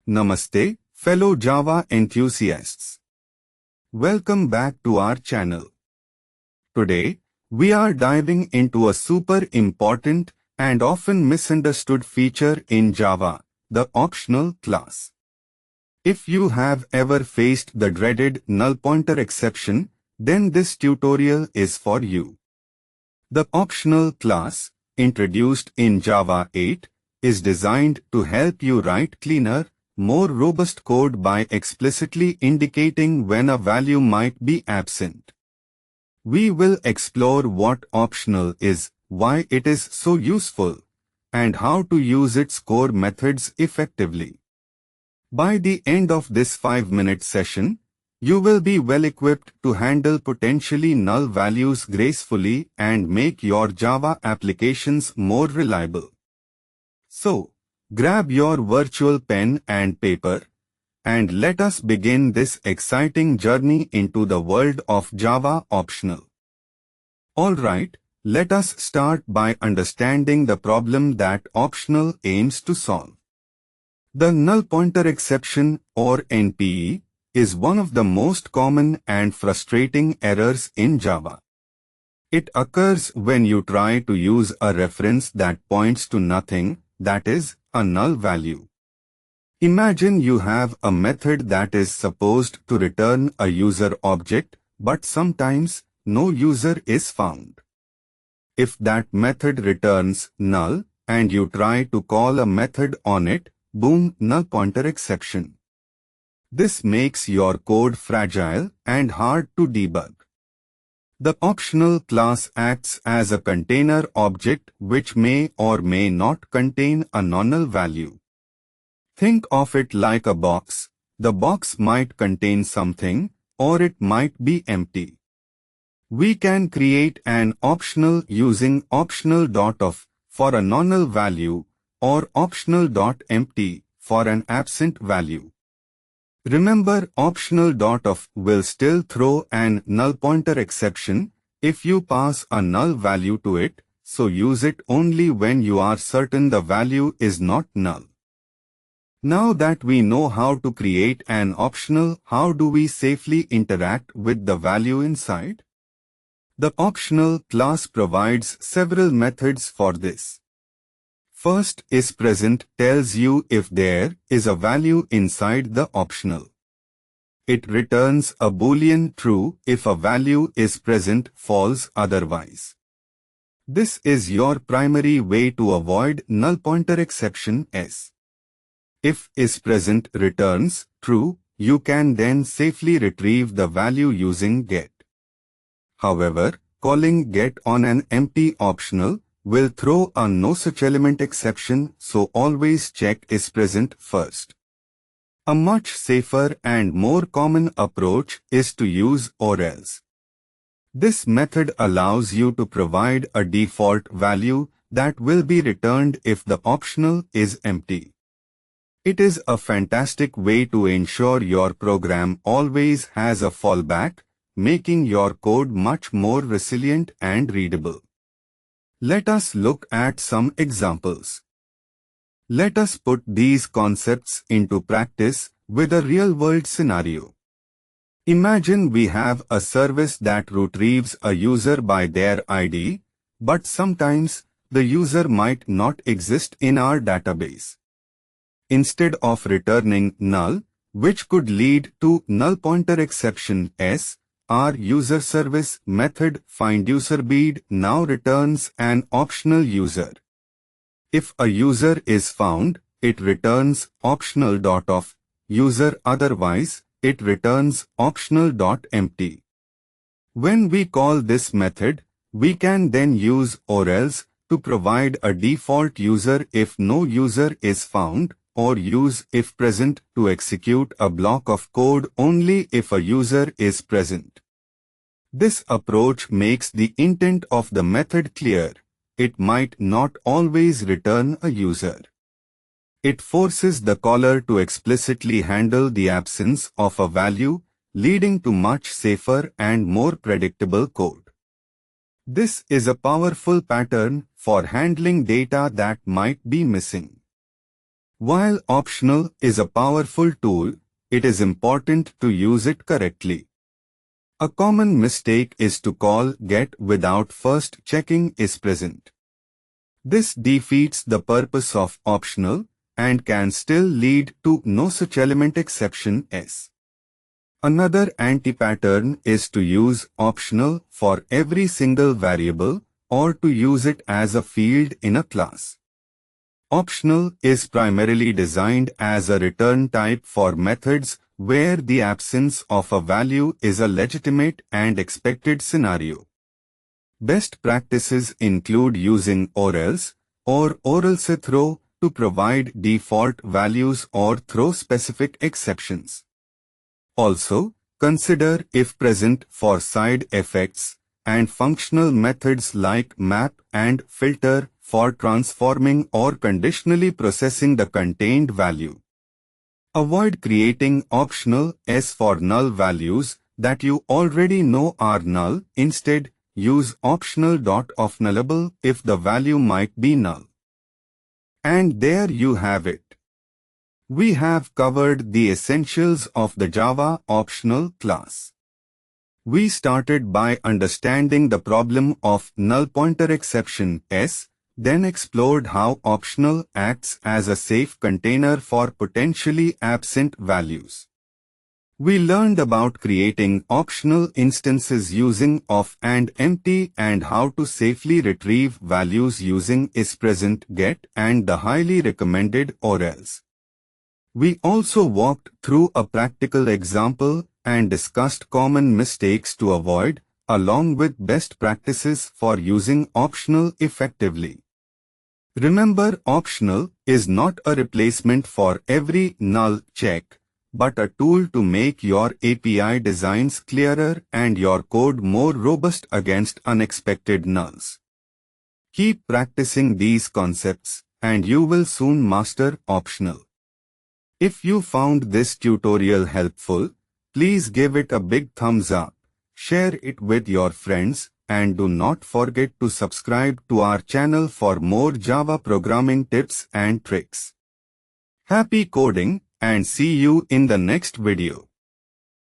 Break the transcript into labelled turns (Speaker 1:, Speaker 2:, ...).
Speaker 1: Namaste, fellow Java enthusiasts. Welcome back to our channel. Today, we are diving into a super important and often misunderstood feature in Java, the optional class. If you have ever faced the dreaded null pointer exception, then this tutorial is for you. The optional class, introduced in Java 8, is designed to help you write cleaner, more robust code by explicitly indicating when a value might be absent. We will explore what optional is, why it is so useful, and how to use its core methods effectively. By the end of this 5-minute session, you will be well equipped to handle potentially null values gracefully and make your Java applications more reliable. So, grab your virtual pen and paper, and let us begin this exciting journey into the world of Java optional. Alright, let us start by understanding the problem that optional aims to solve. The null pointer exception, or NPE, is one of the most common and frustrating errors in Java. It occurs when you try to use a reference that points to nothing, that is, a null value. Imagine you have a method that is supposed to return a user object, but sometimes no user is found. If that method returns null, and you try to call a method on it, boom, null pointer exception. This makes your code fragile and hard to debug. The optional class acts as a container object which may or may not contain a non-null value. Think of it like a box. The box might contain something, or it might be empty. We can create an optional using optional.of for a non-null value or optional.empty for an absent value. Remember, optional.of will still throw an null pointer exception if you pass a null value to it, so use it only when you are certain the value is not null. Now that we know how to create an optional, how do we safely interact with the value inside? The optional class provides several methods for this. First, isPresent tells you if there is a value inside the optional. It returns a boolean true if a value is present, false otherwise. This is your primary way to avoid null pointer exception S. If isPresent returns true, you can then safely retrieve the value using get. However, calling get on an empty optional will throw a no such element exception, so always check isPresent first. A much safer and more common approach is to use or else. This method allows you to provide a default value that will be returned if the optional is empty. It is a fantastic way to ensure your program always has a fallback, making your code much more resilient and readable. Let us look at some examples. Let us put these concepts into practice with a real-world scenario. Imagine we have a service that retrieves a user by their ID, but sometimes the user might not exist in our database. Instead of returning null, which could lead to null pointer exception S, our user service method findUserBead now returns an optional user. If a user is found, it returns optional.of user, otherwise it returns optional.empty. When we call this method, we can then use or else to provide a default user if no user is found, or use ifPresent to execute a block of code only if a user is present. This approach makes the intent of the method clear. It might not always return a user. It forces the caller to explicitly handle the absence of a value, leading to much safer and more predictable code. This is a powerful pattern for handling data that might be missing. While optional is a powerful tool, it is important to use it correctly. A common mistake is to call get without first checking is present. This defeats the purpose of optional and can still lead to no such element exception s. Another anti-pattern is to use optional for every single variable or to use it as a field in a class. Optional is primarily designed as a return type for methods where the absence of a value is a legitimate and expected scenario. Best practices include using or else throw to provide default values or throw specific exceptions. Also, consider if present for side effects and functional methods like map and filter for transforming or conditionally processing the contained value. Avoid creating optional s for null values that you already know are null. Instead, use optional of nullable if the value might be null. And there you have it. We have covered the essentials of the Java optional class. We started by understanding the problem of null pointer exception s, then explored how optional acts as a safe container for potentially absent values. We learned about creating optional instances using of and empty and how to safely retrieve values using isPresent, get, and the highly recommended or else. We also walked through a practical example and discussed common mistakes to avoid, along with best practices for using optional effectively. Remember, optional is not a replacement for every null check, but a tool to make your API designs clearer and your code more robust against unexpected nulls. Keep practicing these concepts, and you will soon master optional. If you found this tutorial helpful, please give it a big thumbs up, share it with your friends, and do not forget to subscribe to our channel for more Java programming tips and tricks. Happy coding, and see you in the next video.